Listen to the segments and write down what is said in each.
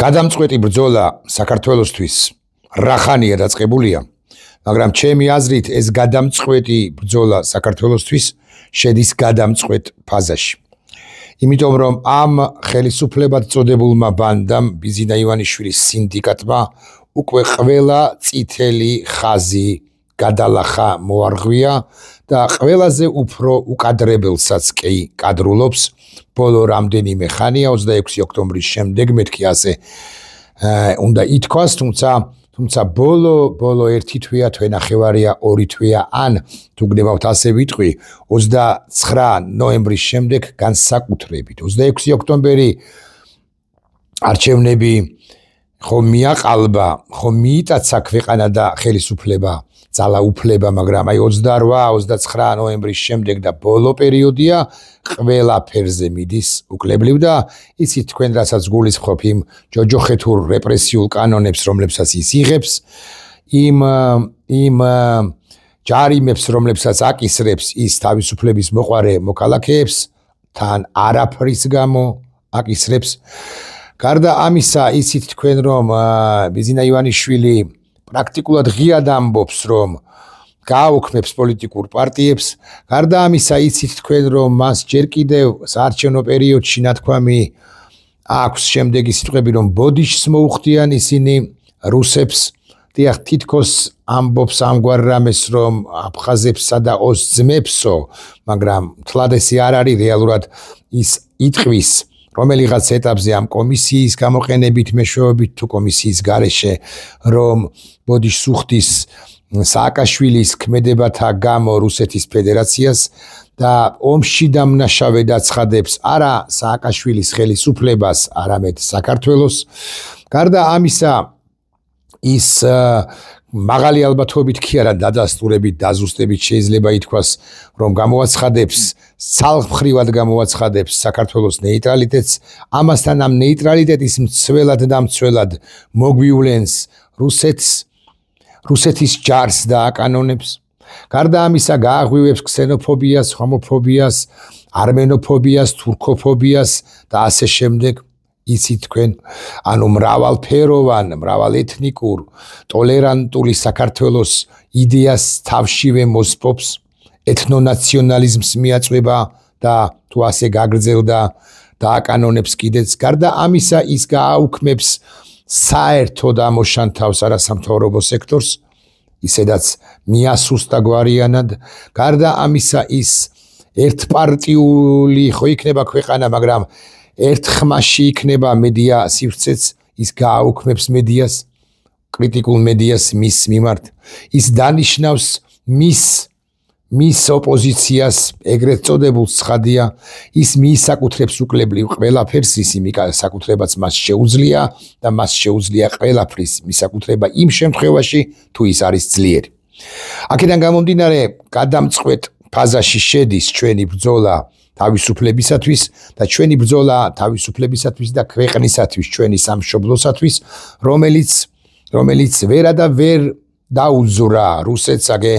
გადამწყვეტი ბრძოლა საქართველოსთვის რახანია დაწყებულია, მაგრამ ჩემი აზრით ეს გადამწყვეტი ბრძოლა საქართველოსთვის შედის გადამწყვეტ ფაზაში. იმიტომ რომ ამ ხელისუფლებად წოდებულმა ბანდამ ბიზინა ივანიშვილის სინდიკატმა უკვე ყველა წითელი ხაზი გადალახა მოარღვია და ყველაზე უფრო უკადრებელსაც კი კადრულობს ბოლო რამდენიმე ხანია 26 ოქტომბრის შემდეგ მეთქი ასე უნდა ითქვას, თუმცა ბოლო ერთი თვეა, თვენახევარია, ორი თვეა, ან თუ გნებავთ ასე ვიტყვი 29 ნოემბრის შემდეგ განსაკუთრებით 26 ოქტომბერი არჩევნები ხომ მიაყალბა, ხომ მიიტაცა ქვეყანა და ხელისუფლება ძალაუფლება, მაგრამ აი 28-29 ნოემბრის შემდეგ და ბოლო პერიოდია ყველაფერზე მიდის უკლებლივ და იცით თქვენ რასაც გულისხმობ იმ ჯოჯოხეთურ რეპრესიულ კანონებს, რომლებსაც ის იღებს, იმ ჯარიმებს, რომლებსაც აკისრებს ის თავისუფლების მოყარე მოქალაქეებს, თან არაფრის გამო აკისრებს. გარდა ამისა, იცით თქვენ რომ ბიზინა ივანიშვილი პრაქტიკულად ღიად ამბობს, რომ გააუქმებს პოლიტიკურ პარტიებს. გარდა ამისა, იცით თქვენ რომ მას ჯერ კიდევ საარჩევნო პერიოდში ნათქვამი აქვს შემდეგი სიტყვები, რომ ბოდიშს მოუხდიან ისინი რუსებს. დიახ, თითქოს ამბობს ამგვარ რამეს, რომ აფხაზებსა და ოს ძმებსო, მაგრამ თლად ესე არ არის რეალურად ის იტყვის რომელიღაც ეტაპზე ამ კომისიის გამოყენებით, მეშვეობით თუ კომისიის გარეშე, რომ ბოდიშს უხდის სააკაშვილის ქმედებათა გამო რუსეთის ფედერაციას და ომში დამნაშავედ აცხადებს არა სააკაშვილის ხელისუფლებას, არამედ საქართველოს. გარდა ამისა, ის მაღალი ალბათობით კი არა დადასტურებით, დაზუსტებით შეიძლება ითქვას, რომ გამოაცხადებს, ცალმხრივად გამოაცხადებს საქართველოს ნეიტრალიტეტს, ამასთან ამ ნეიტრალიტეტის მცველად და მცველად მოგვივლენს რუსეთის ჯარს და აკანონებს. გარდა ამისა, გააღვივებს ქსენოფობიას, ჰომოფობიას, არმენოფობიას, თურქოფობიას და ასე შემდეგ. იცით თქვენ, ანუ მრავალფეროვან, მრავალეთნიკურ, ტოლერანტული საქართველოს იდეას თავშივე მოსპობს, ეთნონაციონალიზმს მიაწვება და თუ ასე გაგრძელდა დააკანონებს კიდეც. გარდა ამისა, ის გააუქმებს საერთოდ ამოშანთავს არასამთავრობო სექტორს, ისედაც მიასუსტა გვარიანად. გარდა ამისა, ის ერთპარტიული ხო იქნება ქვეყანა, მაგრამ ერთ ხმაში იქნება მედია სივრცეც, ის გააუქმებს მედიას, კრიტიკულ მედიას მის მიმართ. ის დანიშნავს მის ოპოზიციას, ეგრეთ წოდებულ ცხადია, ის მიისაკუთრებს უკლებლივ ყველაფერს, ის იმისაკუთრებაც მას შეუძლია და მას შეუძლია ყველაფრის მისაკუთრება იმ შემთხვევაში, თუ ის არის ძლიერი. აქედან გამომდინარე, გადამწყვეტ ფაზაში შედის ჩვენი ბრძოლა თავისუფლებისათვის და ჩვენი ბრძოლა თავისუფლებისათვის და ქვეყნისათვის, ჩვენი სამშობლოსათვის, რომელიც ვერა და ვერ დაუძვრა რუსეთს აგე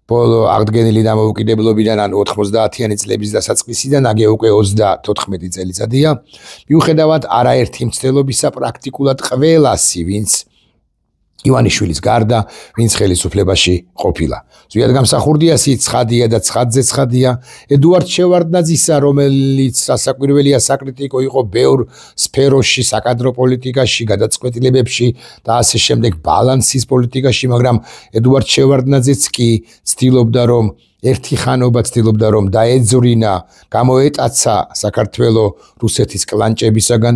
ბოლო აღდგენილი დამოუკიდებლობიდან, ან 90-იანი წლების დასაწყისიდან, აგე უკვე 34 წელიწადია. მიუხედავად არაერთი მცდელობისა, პრაქტიკულად ყველასი, ვინც ივანიშვილის გარდა, ვინც ხელისუფლებაში ყოფილა. ზუსტად გამსახურდია ცხადია და ცხადზე ცხადია ედუარდ შევარდნაძისა, რომელიც სასაკვირველია საკრიტიკო იყო ბევრ სფეროში, საკადრო პოლიტიკაში, გადაწყვეტილებებში და ასე შემდეგ ბალანსის პოლიტიკაში, მაგრამ ედუარდ შევარდნაძეც კი ცდილობდა, რომ ერთი ხანობა ცდილობდა, რომ დაეძვριნა, გამოეტაცა საქართველოს რუსეთის კლანჭებისაგან.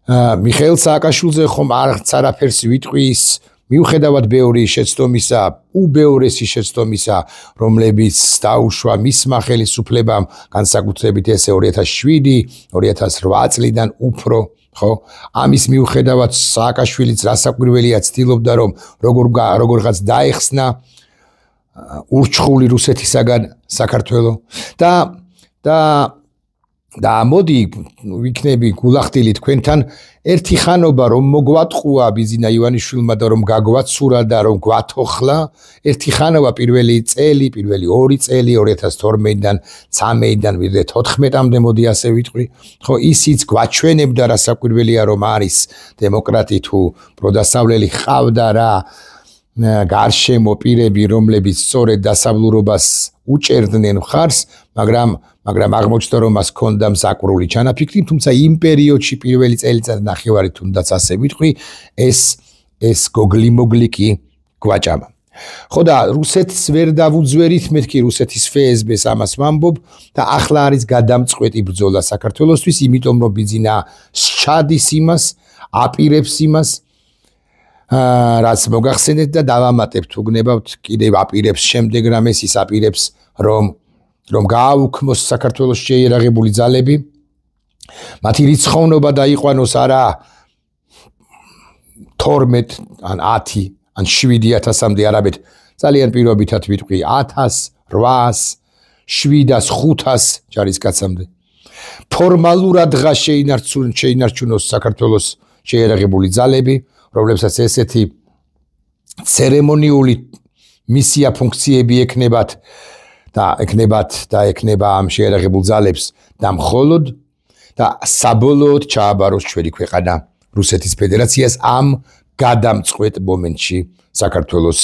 მიხეილ სააკაშვილზე ხომ არაფერს ვიტყვის, მიუხედავად ბევრი შეცდომისა, უბეურესი შეცდომისა, რომლებიც დაუშვა მისმა ხელისუფლებამ, განსაკუთრებით ესე 2007-2008 წლიდან უფრო, ხო? ამის მიუხედავად სააკაშვილიც რასაკვირველია ცდილობდა, რომ როგორღაც დაეხსნა ურჩხული რუსეთისაგან საქართველო და და მოდი ვიქნები გულახდილი თქვენთან ერთი ხანობა რომ მოგვატყუა ბიზინა ივანიშვილმა და რომ გაგვაცურა და რომ გვათოხლა ერთი ხანობა პირველი წელი პირველი 2 წელი 2012-დან 13-დან ვიდრე 14-მდე მოდი ასე ვიტყვი ხო ისიც გვაჩვენებდა რა საკვირველია რომ არის დემოკრატი თუ პროდასავლელი ხავდა რა გარშემო პირები რომლებიც სწორედ დასაბლურობას უჭერდნენ მხარს მაგრამ აღმოჩნდა რომ მას ჰქონდა მსაკვრული ჩანაფიქრი თუმცა იმ პერიოდში პირველი წელიწად ნახევარი თუნდაც ასე ვიტყვი ეს გოგლი-მოგლი კი გვაჭამა ხო და რუსეთს ვერ დავუძვერით მეთქი რუსეთის FSB-ს ამას ვამბობ და ახლა არის გადამწყვეტი ბრძოლა საქართველოსთვის იმიტომ რომ ბიძინა სჩადის იმას აპირებს იმას რაც მოგახსენეთ და დავამატებთ უგნებავთ კიდევ აპირებს შემდეგ რამეს ის აპირებს რომ გააუქმოს საქართველოს შეიარაღებული ძალები მათი რიცხოვნობა დაიყვანოს არა 12 ან 10 ან 7000-მდე არაბეთ ძალიან პირობითად ვიტყვი 1000 800 700 500 ჯარისკაცამდე ფორმალურად დღა შეინარჩუნოს საქართველოს შეიარაღებული ძალები რომლებსაც ესეთი ცერემონიული მისია ფუნქციები ექნებათ და ექნება ამ შეიარაღებულ ძალებს და მხოლოდ და საბოლოოდ ჩააბაროს ჩვენი ქვეყანა რუსეთის ფედერაციას ამ გადამწყვეტ მომენტში საქართველოს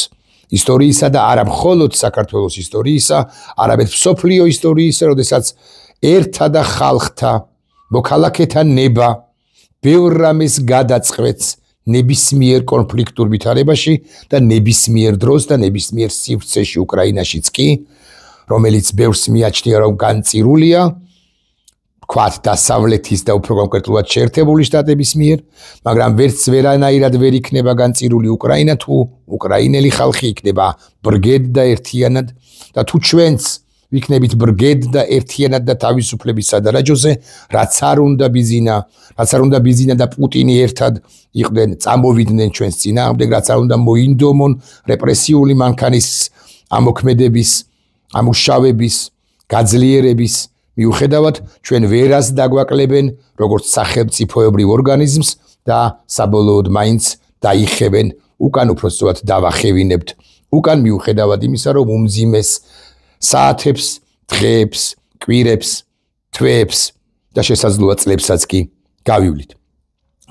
ისტორიისა და არა მხოლოდ საქართველოს ისტორიისა, არამედ მსოფლიო ისტორიისა, როდესაც ერთა და ხალხთა მოქალაქეთა ნება ბევრ რამეს გადაწყვეტს ნებისმიერ კონფლიქტურ ვითარებაში და ნებისმიერ დროს და ნებისმიერ სივრცეში უკრაინაშიც კი, რომელიც ბევრს მიაჩნია რომ განწირულია, ვთქვათ დასავლეთის და უფრო კონკრეტულად შეერთებული შტატების მიერ, მაგრამ ვერც ვერანაირად ვერ იქნება განწირული უკრაინა თუ უკრაინელი ხალხი იქნება ბრგედ და ერთიანად და თუ ჩვენც ვიქნებით ბრგედ და ერთიანად და თავისუფლების სადარაჯოზე, რაც არ უნდა ბიზინა და პუტინი ერთად იყვნენ, წამოვიდნენ ჩვენს წინააღმდეგ, რაც არ უნდა მოინდომონ რეპრესიული მანქანის ამოქმედების, ამუშავების, გაძლიერების მიუხედავად, ჩვენ ვერას დაგვაკლებენ როგორც სახელმწიფოებრივ ორგანიზმს და საბოლოოდ მაინც დაიხევენ, უკან უпростовად დავახევინებთ, უკან მიუხედავად იმისა, რომ უმძიმეს საათებს, დღეებს, კვირებს, თვეებს და შესაძლოა წლებსაც კი გავივლით.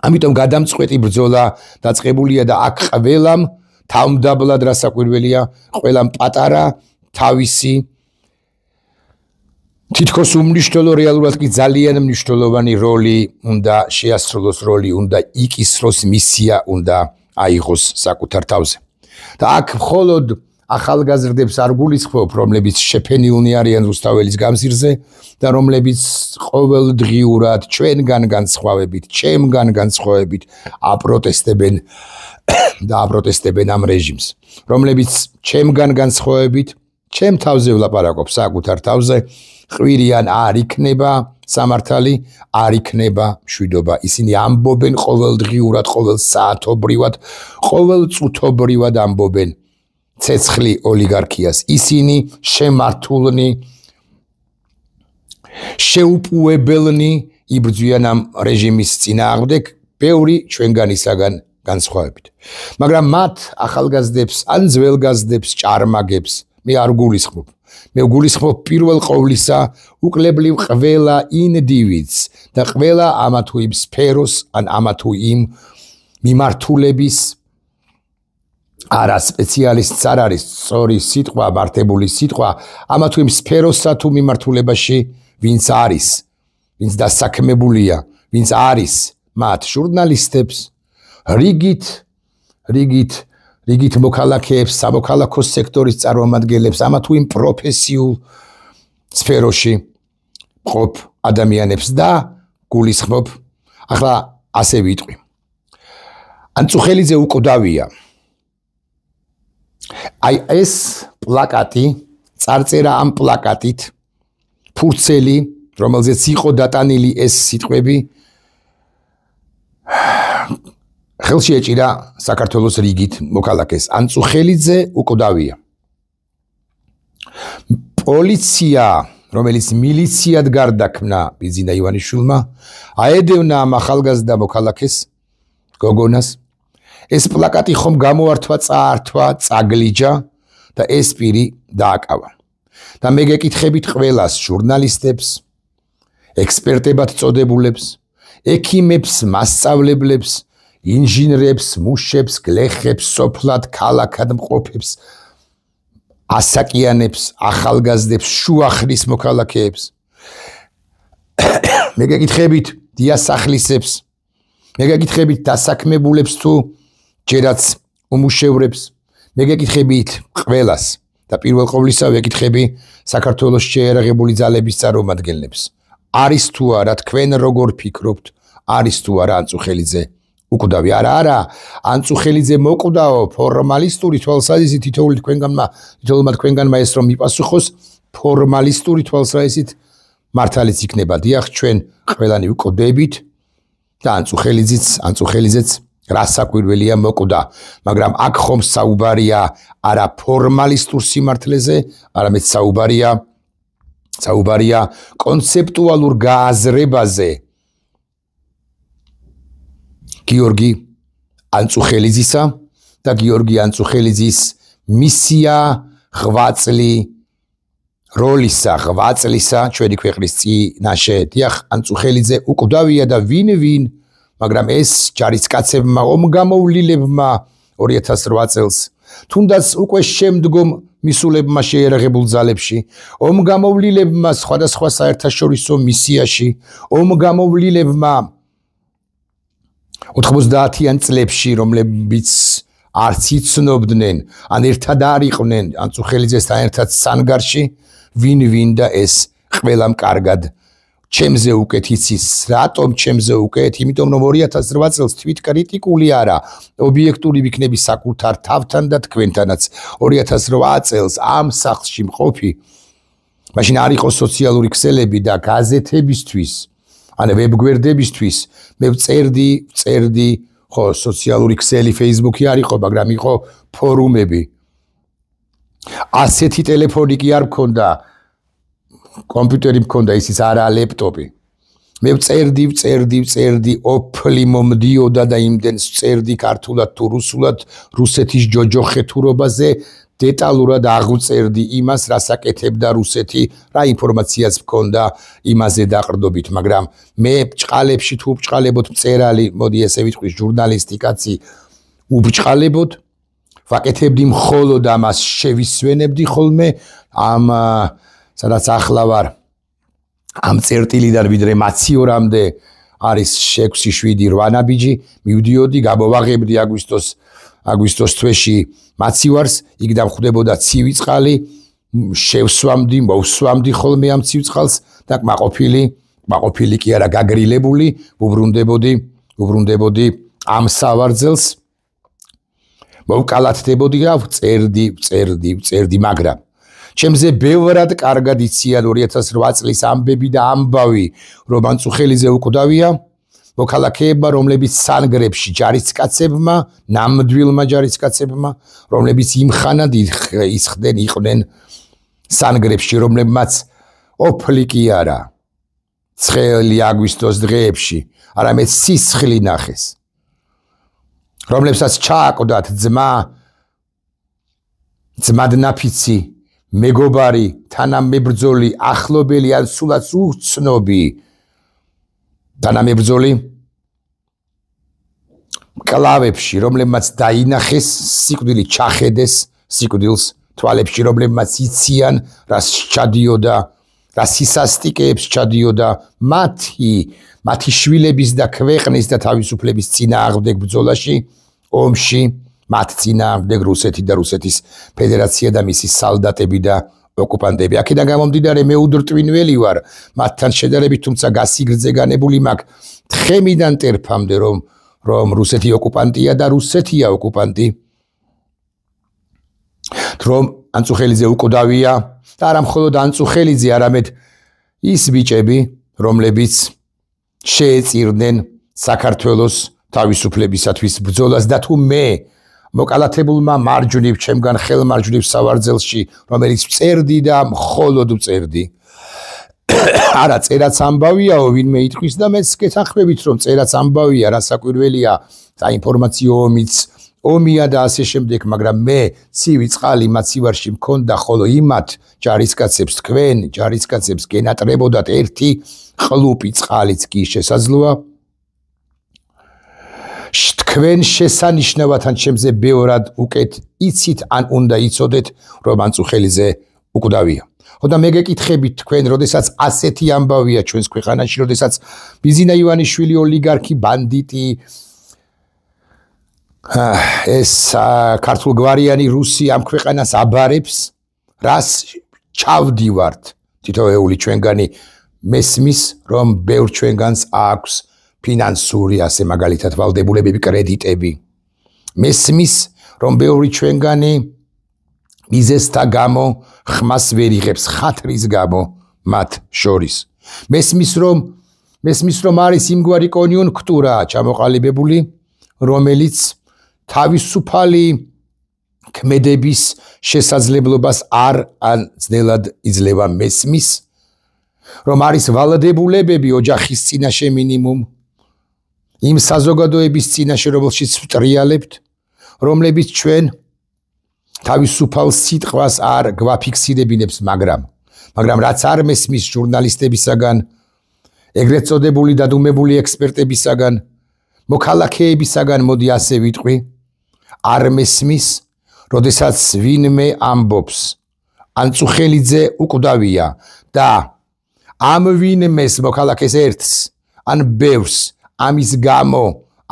ამიტომ გადამწყვეტი ბრძოლა დაწყებულია და აქ ყველამ თავმდაბლად რა საკვირველია, ყველამ პატარა თავისი თითქოს უმნიშვნელო რეალურად კი ძალიან მნიშვნელოვანი როლი უნდა შეასრულოს, როლი უნდა იკისროს, მისია უნდა აიღოს საკუთარ თავზე. და აქ მხოლოდ ახალგაზრდებს არ გულისხმობ, რომლებიც შეფენილნი არიან რუსთაველის გამზირზე და რომლებიც ყოველდღიურად ჩვენგან განსხვავებით, ჩემგან განსხვავებით აპროტესტებენ და აპროტესტებენ ამ რეჟიმს, რომლებიც ჩემგან განსხვავებით, ჩემ თავზე ვლაპარაკობ საკუთარ თავზე, ყვირიან არ იქნება სამართალი, არ იქნება მშვიდობა. ისინი ამბობენ ყოველდღიურად, ყოველ საათობრივად, ყოველ წუთობრივად ამბობენ ცეცხლი ოლიგარქიას. ისინი შემართულნი, შეუპუებელნი იბრძვიან ამ რეჟიმის წინააღმდეგ, ბევრი ჩვენგანისაგან განსხვავებით. მაგრამ მათ ახალგაზრდებს, ან ძველგაზრდებს, ჭარმაგებს მე არ გულისხმობ. მე გულისხმობ პირველ ყოვლისა უკლებლივ ყველა ინდივიდს და ყველა ამა თუ იმ სფეროს ან ამა თუ იმ მიმართულების არა სპეციალისტს არ არის სწორი სიტყვა, მართებული სიტყვა, ამა თუ იმ სფეროსა თუ მიმართულებაში ვინც არის, ვინც დასაქმებულია, ვინც არის მათ ჟურნალისტებს, რიგით მოქალაქეებს, სამოქალაქო სექტორის წარმომადგენლებს, ამა თუ იმ პროფესიულ სფეროში მყოფ ადამიანებს და გულისხმობ, ახლა ასე ვიტყვი. ანწუხელიძე უკვდავია. აი ეს პლაკატი, წარწერა ამ პლაკატით, ფურცელი, რომელზეც იყო დატანილი ეს სიტყვები, ხელში ეჭირა საქართველოს რიგით მოქალაქეს. ანწუხელიძე უკვდავია. პოლიცია რომელიც მილიციად გარდაქმნა ბიძინა ივანიშვილმა, აედევნა ამ ახალგაზრდა მოქალაქეს, გოგონას. ეს პლაკატი ხომ გამოართვა, წაართვა, წაგლიჯა და ეს პირი დააკავა. და მე გეკითხებით ყველას, ჟურნალისტებს, ექსპერტებად წოდებულებს, ექიმებს, მასწავლებლებს, ინჟინრებს, მუშებს, გლეხებს, სოფლად, ქალაქად მყოფებს, ასაკიანებს, ახალგაზრდებს, შუახნის მოქალაქეებს. მე გეკითხებით დიასახლისებს, მე გეკითხებით დასაქმებულებს თუ ჯერაც უმუშევრებს, მე გეკითხებით ყველას და პირველ ყოვლისა ვეკითხები საქართველოს შეიარაღებული ძალების წარმომადგენლებს. არის თუ არა თქვენ როგორ ფიქრობთ, არის თუ არა ანწუხელიძე უკვდავი? არა, ანწუხელიძე მოკვდაო ფორმალისტური თვალსაზრისით თითოეულმა თქვენგანმა ეს რომ მიპასუხოს ფორმალისტური თვალსაზრისით მართალიც იქნება. დიახ, ჩვენ ყველანი ვკვდებით და ანწუხელიძეც რასაკვირველია მოკვდა, მაგრამ აქ ხომ საუბარია არა ფორმალისტურ სიმართლეზე, არამედ საუბარია კონცეპტუალურ გააზრებაზე. გიორგი ანწუხელიძისა და გიორგი ანწუხელიძის მისია ღვაწლი როლისა, ღვაწლისა ჩვენი ქვეყნის წინაშე. დიახ, ანწუხელიძე უკვდავია და ვინ, მაგრამ ეს ჯარისკაცებმა, ომგამოვლილებმა 2008 წელს, თუნდაც უკვე შემდგომ მისულებმა შეიარაღებულ ძალებში, ომგამოვლილებმა სხვადასხვა საერთაშორისო მისიაში, ომგამოვლილებმა 90-იან წლებში, რომლებიც არც იცნობდნენ, ან ერთად არ იყვნენ ანწუხელიძესთან ერთად სანგარში, ვინ და ეს ყველამ კარგად ჩემზე უკეთ იცის. რატომ ჩემზე უკეთ? იმიტომ რომ 2008 წელს თვითკრიტიკული არა, ობიექტური ვიქნები საკუთარ თავთან და თქვენთანაც. 2008 წელს ამ სახლში მყოფი, მაშინ არ იყო სოციალური ქსელები და გაზეთებისთვის, ან ვებგვერდებისთვის, მე ვწერდი, ხო, სოციალური ქსელი Facebook-ი არ იყო, მაგრამ იყო ფორუმები. ასეთი ტელეფონი კი არ მქონდა, კომპიუტერი მქონდა, ისიც არა ლეპტოპი. მე ვწერდი, ოფლი მომდიოდა და იმდენს ვწერდი ქართულად თუ რუსულად, რუსეთის ჯოჯოხეთურობაზე, დეტალურად აღვწერდი იმას, რას აკეთებდა რუსეთი, რა ინფორმაციაც მქონდა იმაზე დაყრდობით, მაგრამ მე ბჭყალებში თუ ბჭყალებოდ მწერალი, მოდი ესე ვიტყვი, ჟურნალისტი კაცი უბჭყალებოდ, ვაკეთებდი მხოლოდ ამას, შევისვენებდი ხოლმე ამ სადაც ახლა ვარ ამ წერტილიდან ვიდრე მაციორამდე არის 6-7-8 ნაბიჯი, მივდიოდი, გამოვაღებდი აგვისტოს თვეში მაციوارს, იქ დამხვდებოდა ცივი წყალი, მოვსვამდი ხოლმე ამ ცივ წყალს და მაყოფილი კი არა, გაგრილებული, უბრუნდებოდი ამ სავარძელს, მოვკალათდებოდი და ვწერდი, მაგრამ ჩემზე ბევრად კარგად იციან 2008 წლის ამბები და ამბავი, რომ ანწუხელიძე უკვდავია, მოქალაქეებმა, რომლებიც სანგრებში ჯარისკაცებმა, ნამდვილმა ჯარისკაცებმა, რომლებიც იმხანად იყვნენ სანგრებში, რომლებმაც ოფლი კი არა, ცხელი აგვისტოს დღეებში, არამედ სისხლი ნახეს, რომლებსაც ჩააკვდათ ძმადნაფიცი, მეგობარი, თანამებრძოლი, ახლობელი ან სულაც უცნობი თანამებრძოლი კლავებში, რომლებმაც დაინახეს სიკვდილი, ჩახედეს სიკვდილს თვალებში, რომლებმაც იციან, რას ჩადიოდა, რა სისასტიკეებს ჩადიოდა მათი შვილების და ქვეყნის და თავისუფლების წინააღმდეგ ბრძოლაში, ომში, მათ წინააღმდეგ რუსეთი და რუსეთის ფედერაცია და მისი სალდატები და ოკუპანტები. აქედან გამომდინარე მე უდრტვინველი ვარ მათთან შედარებით, თუმცა გასიგრძე განებული მაქვს თხემიდან ტერფამდე, რომ რუსეთი ოკუპანტია და რუსეთია ოკუპანტი, რომ ანწუხელიძე უკვდავია და არა მხოლოდ ანწუხელიძე, არამედ ის ბიჭები, რომლებიც შეეწირნენ საქართველოს თავისუფლებისათვის ბრძოლას და თუ მე მოკალათებულმა მარჯვნივ, ჩემგან ხელმარჯვნივ სავარძელში, რომელიც ვწერდი და მხოლოდ ვწერდი, არა წერაც ამბავიაო ვინმე იტყვის და მეც გეთანხმებით რომ წერაც ამბავია რასაკვირველია საინფორმაციო ომია და ასე შემდეგ მაგრამ მე ცივი წყალი მაცივარში მქონდა ხოლო იმათ ჯარისკაცებს თქვენ ჯარისკაცებს გენატრებოდათ ერთი ყლუპი წყალიც კი შესაძლოა თქვენ შესანიშნავად ან ჩემზე ბევრად უკეთ იცით ან უნდა იცოდეთ რომ ანწუხელიძე უკვდავია ხო და მე გეკითხებით თქვენ როდესაც ასეთი ამბავია ჩვენს ქვეყანაში როდესაც ბიზინა ივანიშვილი ოლიგარქი ბანდიტი ეს ქართულ გვარიანი რუსი ამ ქვეყანას აბარებს რას ჩავდივართ თითოეული ჩვენგანი მესმის რომ ბევრ ჩვენგანს აქვს ფინანსური ასე მაგალითად ვალდებულებები კრედიტები მესმის რომ ბევრი ჩვენგანი მიზესთა გამო ხმას ვერ იღებს ხათრის გამო მათ შორის მესმის რომ არის იმგვარი კონიუნქტურა ჩამოყალიბებული რომელიც თავისუფალი ქმედების შესაძლებლობას არ ძნელად იძლევა მესმის რომ არის ვალდებულებები ოჯახის წინაშე მინიმუმ იმ საზოგადოების წინაშე რომელშიც ვტრიალებთ რომლებიც ჩვენ თავისუფალ სიტყვას არ გვაფიქსირებინებს მაგრამ რაც არ მესმის ჟურნალისტებისაგან ეგრეთ წოდებული დადუმებული ექსპერტებისაგან მოქალაქეებისაგან მოდი ასე ვიტყვი არ მესმის როდესაც ვინმე ამბობს ანწუხელიძე უკვდავია და ამ ვინმეს მოქალაქეს ერთს ან ბევრს ამის გამო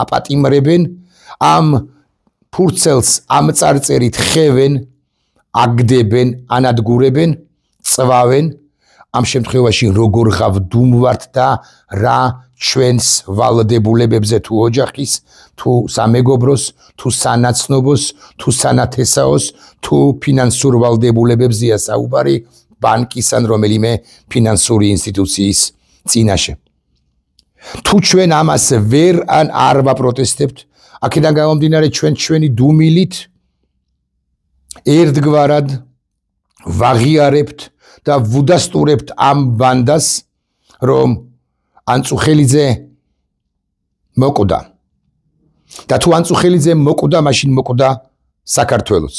აპატიმრებენ ამ ფურცელს ამ წარწერით ხევენ აგდებენ ანადგურებენ წვავენ ამ შემთხვევაში როგორ ღავდუმვართ და რა ჩვენს ვალდებულებებზე თუ ოჯახის თუ სამეგობროს თუ სანაცნობოს თუ სანათესაოს თუ ფინანსურ ვალდებულებებზეა საუბარი ბანკის ან რომელიმე ფინანსური ინსტიტუციის წინაშე თუ ჩვენ ამას ვერ ან არ ვაპროტესტებთ აქედან გამომდინარე ჩვენი დუმილით ერთგვარად ვაღიარებთ და ვუდასტურებთ ამ ბანდას რომ ანწუხელიძე მოკვდა და თუ ანწუხელიძე მოკვდა მაშინ მოკვდა საქართველოც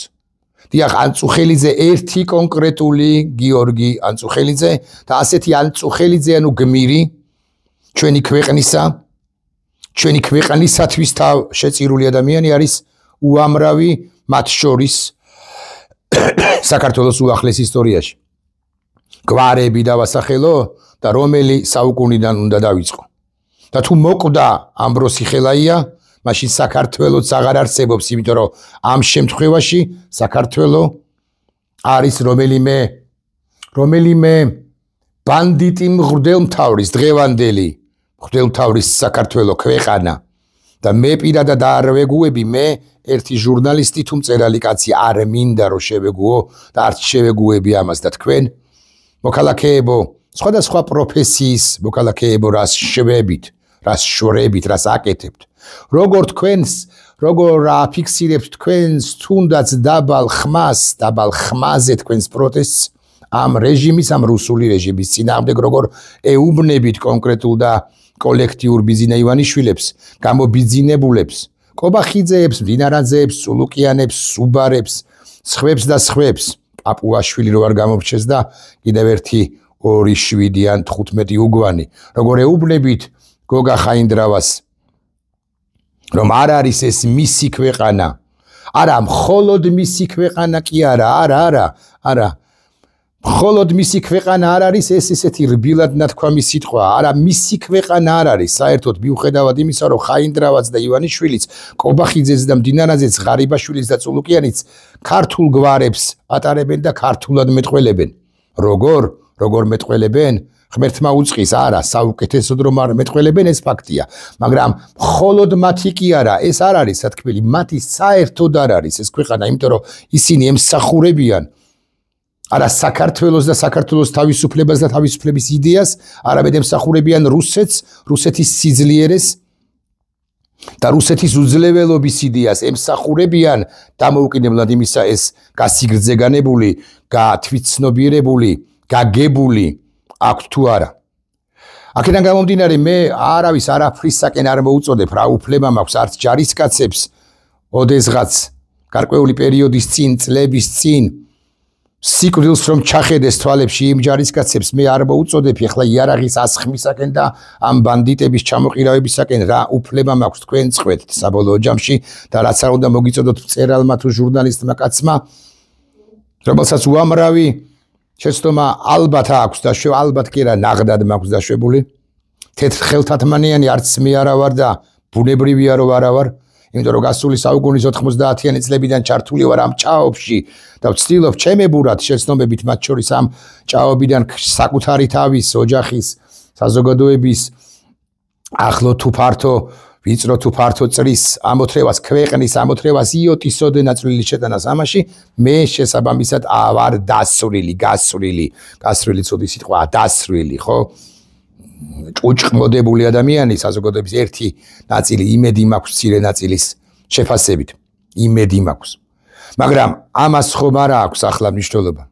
დიახ ანწუხელიძე ერთი კონკრეტული გიორგი ანწუხელიძე და ასეთი ანწუხელიძე ანუ გმირი ჩვენი ქვეყნისათვის თავ შეწირული ადამიანი არის უამრავი მათ შორის საქართველოს უახლეს ისტორიაში გვარები დავასახელო და რომელი საუკუნიდან უნდა დავიწყო და თუ მოკვდა ამბროსი ხელაია მაშინ საქართველოც აღარ არსებობს იმიტომ რომ ამ შემთხვევაში საქართველო არის რომელიმე ბანდიტი მღვდელმთავრის დღევანდელი მღვდელმთავრის საქართველო ქვეყანა და მე პირადად არ ვეგუები მე ერთი ჟურნალისტი თუ მწერალი კაცი არ მინდა რომ შევეგუო და არც შევეგუები ამას და თქვენ მოქალაქეებო სხვადასხვა პროფესიის მოქალაქეებო რას შვებით რას აკეთებთ როგორ აფიქსირებთ თქვენს თუნდაც დაბალ ხმაზე თქვენს პროტესტს ამ რეჟიმის ამ რუსული რეჟიმის წინააღმდეგ როგორ ეუბნებით კონკრეტულ და კოლექტიურ ბიზინა ივანიშვილებს გამობიძინებულებს კობახიძეებს მდინარაძეებს სულუკიანებს სუბარებს სხვებს და სხვებს პაპუაშვილი რო არ გამორჩეს და კიდევ ერთი 2 7 ან 15 უგვანი როგორ ეუბნებით გოგა ხაინდრავას რომ არ არის ეს მისი ქვეყანა არა მხოლოდ მისი ქვეყანა კი არა მხოლოდ მისი ქვეყანა არ არის ეს ესეთი რბილად ნათქვამი სიტყვა არა მისი ქვეყანა არ არის საერთოდ მიუხედავად იმისა რომ ხაინდრავაც და ივანიშვილიც კობახიძეც და მდინარაძეც ღარიბაშვილიც და წულუკიანიც ქართულ გვარებს ატარებენ და ქართულად მეტყველებენ როგორ მეტყველებენ ღმერთმა უწყის არა საუკეთესოდ რომ არ მეტყველებენ ეს ფაქტია მაგრამ მხოლოდ მათი კი არა ეს არ არის სათქმელი მათი საერთოდ არ არის ეს ქვეყანა იმიტომ რომ ისინი ემსახურებიან არა საქართველოს და საქართველოს თავისუფლებას და თავისუფლების იდეას არამედ ემსახურებიან რუსეთის სიძლიერეს და რუსეთის უძლეველობის იდეას ემსახურებიან დამოუკიდებლად იმისა ეს გასიგრძეგანებული, გათვითცნობიერებული, გაგებული აქვთ თუ არა. აქედან გამომდინარე მე არავის არაფრისაკენ არ მოუწოდებ რა უფლება მაქვს არც ჯარისკაცებს ოდესღაც გარკვეული პერიოდის წინ წლების წინ სიკვდილს რომ ჩახედეს თვალებში იმ ჯარისკაცებს მე არ მოუწოდებ ეხლა იარაღის ასხმისაკენ და ამ ბანდიტების ჩამოყირავებისაკენ რა უფლება მაქვს თქვენ წყვეტთ საბოლოო ჯამში და რაც არ უნდა მოგიწოდოთ მწერალმა თუ ჟურნალისტმა კაცმა რომელსაც უამრავი შეცდომა ალბათ აქვს და ალბათ კი არა ნაღდად მაქვს დაშვებული თეთრ ხელთათმანიანი არც მე არა ვარ და ბუნებრივია რომ არა ვარ იმიტომ რომ გასული საუკუნის 90-იანი წლებიდან ჩართული ვარ ამ ჭაობში და ვცდილობ ჩემებურად შეცდომებით მათ შორის ამ ჭაობიდან საკუთარი თავის ოჯახის საზოგადოების ახლო თუ ფართო ვიწრო თუ ფართო წრის ამოთრევას ქვეყნის ამოთრევას იოტის ოდენა წვლილი შეტანას ამაში მე შესაბამისად ვარ დასრული გასრული ცუდი სიტყვა დასრული ხო ჭუჭყმოდებული ადამიანი საზოგადოების ერთი ნაწილი იმედი მაქვს მცირე ნაწილის შეფასებით იმედი მაქვს მაგრამ ამას ხომ არა აქვს ახლა მნიშვნელობა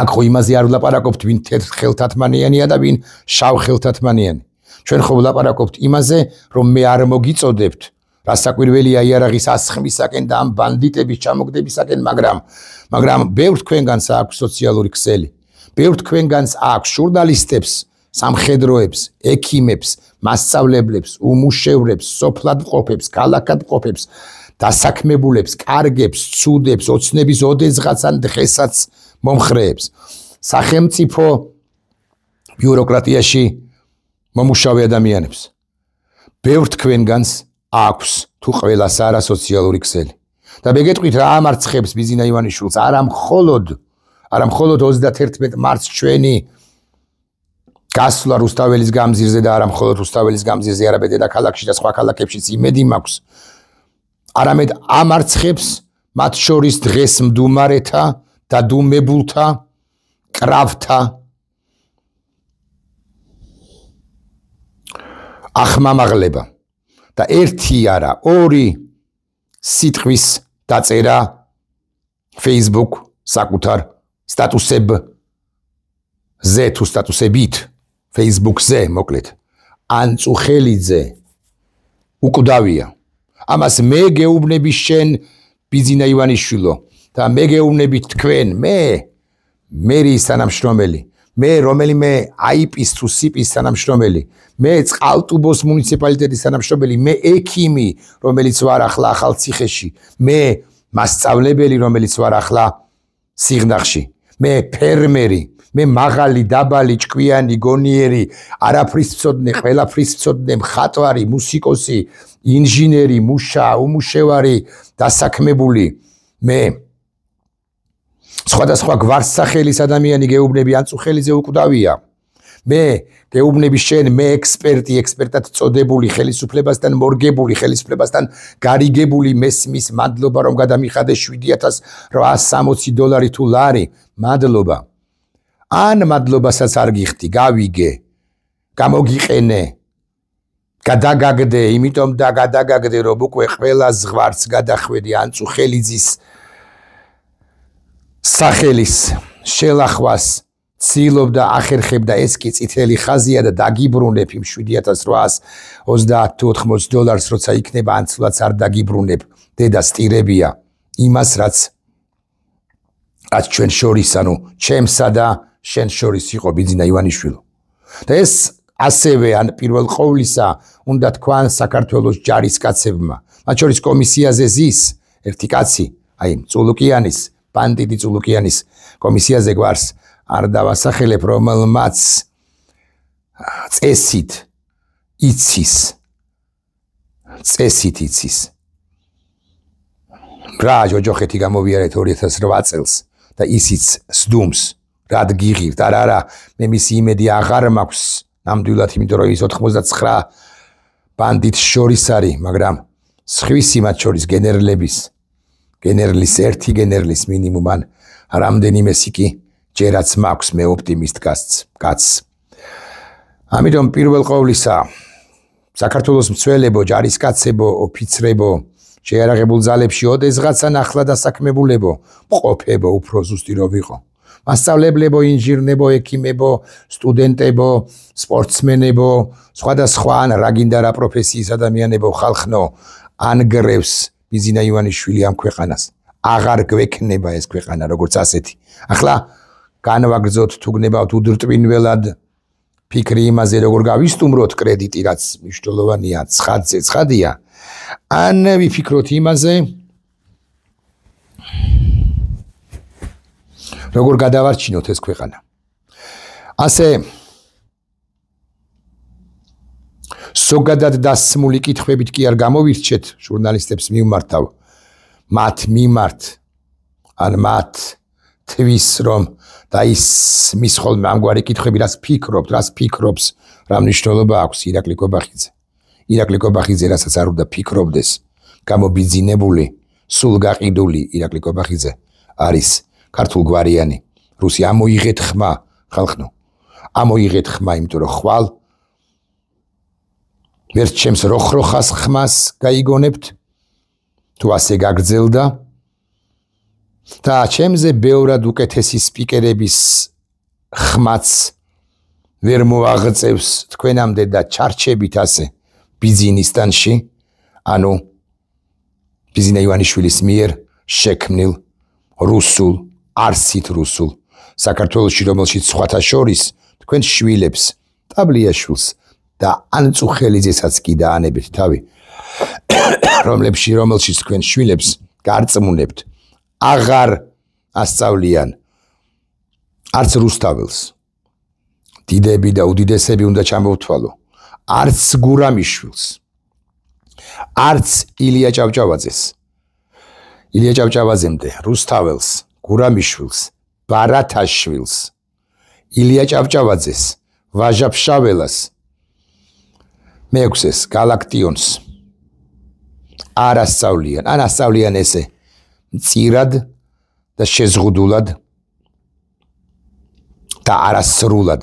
აქ ხო იმაზე არ ვლაპარაკობთ ვინ თეთრ ხელთათმანიანია და ვინ შავ ხელთათმანიანი ჩვენ ხო ვლაპარაკობთ იმაზე რომ მე არ მოგიწოდებთ რასაკვირველია იარაღის ასხმისაკენ და ამ ბანდიტების ჩამოგდებისაკენ მაგრამ ბევრ თქვენგანს აქვს სოციალური ქსელი ბევრ თქვენგანს აქვს ჟურნალისტებს სამხედროებს, ექიმებს, მასწავლებლებს, უმუშევრებს, სოფლადმყოფებს, ქალაქადმყოფებს, დასაქმებულებს, კარგებს, ცუდებს, ოცნების ოდესღაც ან დღესაც მომხრეებს. სახელმწიფო ბიუროკრატიაში მომუშავე ადამიანებს. ბევრ თქვენგანს აქვს თუ ყველას არა სოციალური ქსელი. და მე გეტყვით რა ამარცხებს ბიზინა ივანიშვილს, არა მხოლოდ 31 მარტს ჩვენი გასვლა რუსთაველის გამზირზე და არა მხოლოდ რუსთაველის გამზირზე, არამედ დედაქალაქში და სხვა ქალაქებშიც იმედი მაქვს. არამედ ამარცხებს მათ შორის დღეს მდუმარეთა, დადუმებულთა, კრავთა ახმამაღლება და ერთი არა, ორი სიტყვის დაწერა Facebook საკუთარ სტატუსებზე თუ სტატუსებით Facebook-ზე მოკლედ ანწუხელიძე უკვდავია ამას მე გეუბნები შენ ბიზინა ივანიშვილო და მე გეუბნებით თქვენ მერის თანამშრომელი მე რომელიმე აიპის თუ სიპის თანამშრომელი მე წყალტუბოს მუნიციპალიტეტის თანამშრომელი მე ექიმი რომელიც ვარ ახლა ახალციხეში მე მასწავლებელი რომელიც ვარ ახლა სიღნაღში მე ფერმერი მე მაღალი დაბალი ჭკვიანი გონიერი არაფრის მცოდნე ყველაფრის მცოდნე მხატვარი მუსიკოსი ინჟინერი მუშა უმუშევარი დასაქმებული მე სხვადასხვა გვარსახელის ადამიანი გეუბნები ანწუხელიძე უკვდავია მე გეუბნები შენ მე ექსპერტად წოდებული ხელისუფლებასთან მორგებული ხელისუფლებასთან გარიგებული მესმის მადლობა რომ გადამიხადე $7,860 თუ ლარი მადლობა ან მადლობასაც არ გიხდი გავიგე გამოგიყენე გადაგაგდე იმიტომ და გადაგაგდე რომ უკვე ყველა ზღვარც გადახვედი ანწუხელიძის სახელის შელახვას ცდილობდა ახერხებდა ეს კი წითელი ხაზია და დაგიბრუნებ იმ $7,830 როცა იქნება ანცვლაც არ დაგიბრუნებ დედა სტირებია იმას რაც ჩვენ შორის ანუ ჩემსა და შენ შორის იყო ბიზინა ივანიშვილო და ეს ასევე ან პირველ ყოვლისა უნდა თქვან საქართველოს ჯარისკაცებმა მათ შორის კომისიაზე ზის ერთი კაცი აი წულუკიანის ბანდიტი წულუკიანის კომისიაზე გვარს არ დავასახელებ რომელმაც წესით იცის რა ჯოჯოხეთი გამოვიარეთ 2008 წელს და ისიც სდუმს რად გიღირთ არა მე მისი იმედი აღარ მაქვს ნამდვილად იმიტომ რომ ის 99 ბანდიტს შორის არის მაგრამ სხვისი მათ შორის გენერლის ერთი გენერლის მინიმუმ ან რამდენიმე სიკი ჯერაც მაქვს მე ოპტიმისტ კაცს ამიტომ პირველ ყოვლისა საქართველოს მცველებო ჯარისკაცებო ოფიცრებო შეიარაღებულ ძალებში ოდესღაცა ნახლა დასაქმებულებო მყოფებო უფრო ზუსტი რომ ვიყო მასწავლებლებო, ინჟინერებო, ექიმებო, სტუდენტებო, სპორტსმენებო, სხვადასხვა ან რა გინდა რა პროფესიის ადამიანებო, ხალხნო, ანგრევს ბიზინა ივანიშვილი ამ ქვეყანას. აღარ გვექნება ეს ქვეყანა როგორც ასეთი. ახლა განვაგრძოთ თუ გნებავთ უდრტვინველად ფიქრი იმაზე როგორ გავისტუმროთ კრედიტი რაც მნიშვნელოვანია, ცხადია. ან ვიფიქროთ იმაზე როგორ გადავარჩინოთ ეს ქვეყანა. ასე ზოგადად დასმული კითხვებით კი არ გამოვირჩეთ ჟურნალისტებს მივმართავ მათ მიმართ ან მათ თვის რომ და ის მის ხოლმე ამგვარი კითხვები რას ფიქრობს რა მნიშვნელობა აქვს ირაკლი კობახიძე. ირაკლი კობახიძე რასაც არ უნდა ფიქრობდეს გამობიძინებული სულ გაყიდული ირაკლი კობახიძე არის ქართულ გვარიანი რუსი ამოიღეთ ხმა ხალხნო ამოიღეთ ხმა იმიტომ რომ ხვალ ვერც ჩემს როხროხას ხმას გაიგონებთ თუ ასე გაგრძელდა და ჩემზე ბევრად უკეთესი სპიკერების ხმაც ვერ მოაღწევს თქვენამდე და ჩარჩებით ასე ბიზნესტანში ანუ ბიზინა ივანიშვილის მიერ შექმნილ რუსულ არსით რუსულ საქართველოში რომელშიც სხვათა შორის თქვენ შვილებს ტაბლიაშვილს და ანწუხელიძესაც კი დაანებეთ თავი რომელშიც თქვენ შვილებს გარწმუნებთ აღარ ასწავლიან არც რუსთაველს დიდები და უდიდესები უნდა ჩამოვთვალო არც გურამიშვილს არც ილია ჭავჭავაძემდე რუსთაველს გურამიშვილს ბარათაშვილს ილია ჭავჭავაძეს ვაჟა-ფშაველას მეექვსეს გალაქტიონს არ ასწავლიან ან ასწავლიან ესე მწირად და შეზღუდულად და არასრულად